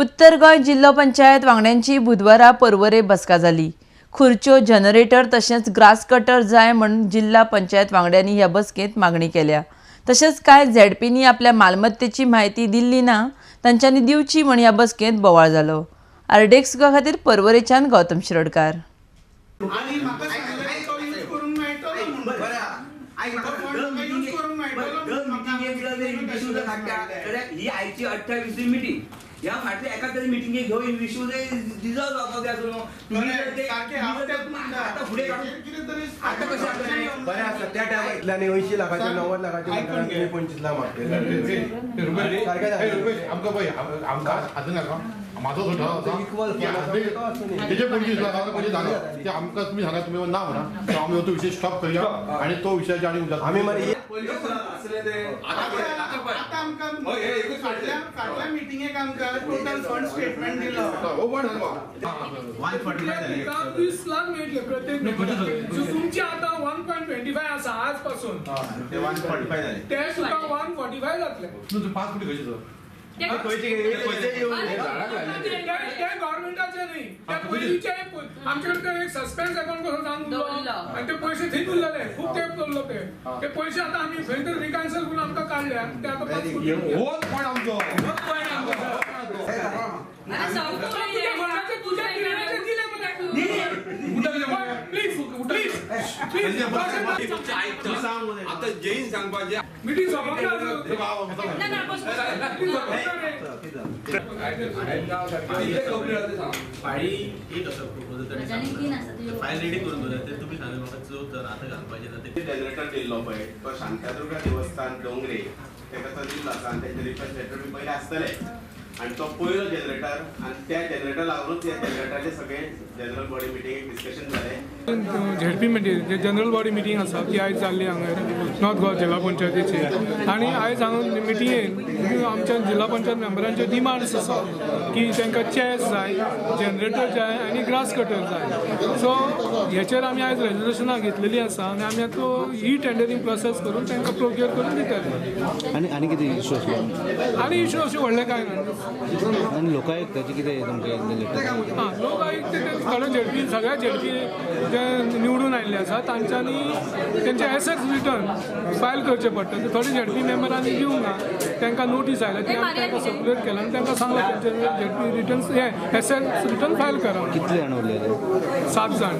उत्तर गोंय जिल्लो पंचायत वांगड्यांची बुधवारा परवरे बसका जाली। खुर्च्यो, जनरेटर तशेंच ग्रास कटर जाय म्हण जिल्हा पंचायत वांगड्यांनी ह्या बसकेंत मागणी केल्या। तशेंच कांय झेडपींनी आपल्या मालमत्तेची म्हायती दिल्ली ना तांच्यांनी दिवची म्हण ह्या बसकेंत बोवाळ जालो। आरडेक्स खातीर परवरेच्यान गौतम शिरोडकार। ही आयची 28वी मीटिंग या फाटल्या एका तरी मीटिंग घेऊन विश्व डिझॉल्व जावपाक जाय आसलो तुम्ही ते सारखे आता पुढे आता कशें बरें आसा त्या टायमार इतल्यानी 80 लाखाचे 90 लाखाचे म्हणटा 25 लाख मागले आमकां पळय आमकां आतां नाका माझो तो ठराव इक्वल तेजे 25 लाखाचो पयलीं जालो ते आमकां तुमी सांगा तुमी ना म्हणा आमी तो विशय स्टॉप करया आनी तो विशय आनी उदक आमी मारी फाटल्या मिटिंगेक आमकां टोटल फंड स्टेटमेंट दिलो 20 लाख मेळटले प्रत्येक सो तुमची आता 1.25 आसा आज पासून ते 145 जाले ते सुद्धा 145 जातले तू 5 कोटी कशे ते गव्हर्नमेंटाचे नाही त्या पयलींचे आमच्याकडे एक सस्पेन्स अकाउंट कसो जावन उरलो आनी ते पयशे थंयच उरलेले खूब तेंप दवरलो ते पयशे आतां आमी खंय तरी रिकॅन्सल करून आमकां काडल्या ते आतां 5 कोटी होल पॉइंट आमचो तुझ्या किराण्याचे दिले प्लीज आता जैन सांगपाचे मीटिंग फाळी एक असं प्रपोजल फायल रेडी करून दवरल्या ते तुम्ही सांगले म्हाका चवथ आतां घालपाचें ना ते जनरेटर दिल्लो पळय तो शांतादुर्गा देवस्थान डोंगरे तेका तो दिल्लो आसा आनी तेचे रिप्रेझेंटेटिव्ह बी पयले आसतले आनी तो पयलो जनरेटर आनी त्या जनरेटर लागूनच त्या जनरेटराचे सगळे जनरल बॉडी मिटिंगेक डिस्कशन जालें। झेडपी मिटींग जे जनरल बॉडी मिटींग आसा ती आयज जाल्ली हांगा नॉर्थ गोवा जिल्हा पंचायतीची आनी आयज हांगा मिटिंगेक आमच्या जिल्हा पंचायत मेंबरांचे डिमांड्स आसा की तांकां चेस जाय, जनरेटर जाय आनी ग्रास कटर जाय। सो हेचेर आमी आयज रेजोल्युशनां घेतलेली आसा आनी आमी आतां ही टेंडरींग प्रोसेस करून तांकां प्रोक्युअर करून दितले। आनी कितें इश्यू आसलो आनी इश्यू अशें व्हडलें कांय ना आनी लोकायुक्ताचे कितें तुमचें हां लोकायुक्त थोडे झेडपी सगळ्या झेडपी जे निवडून आयिल्ले आसा तांच्यांनी तेंचे एसेट्स रिटर्न फायल करचे पडटा ते थोडे झेडपी मेंबरांनी दिवंक ना तांकां नोटीस आयल्या ती आमी तांकां सर्क्युलेट केला आनी तांकां सांगलां तेंचे झेडपी रिटर्न्स हे एसेट्स रिटर्न फायल करा। कितले जाण उरलेले? 7 जाण।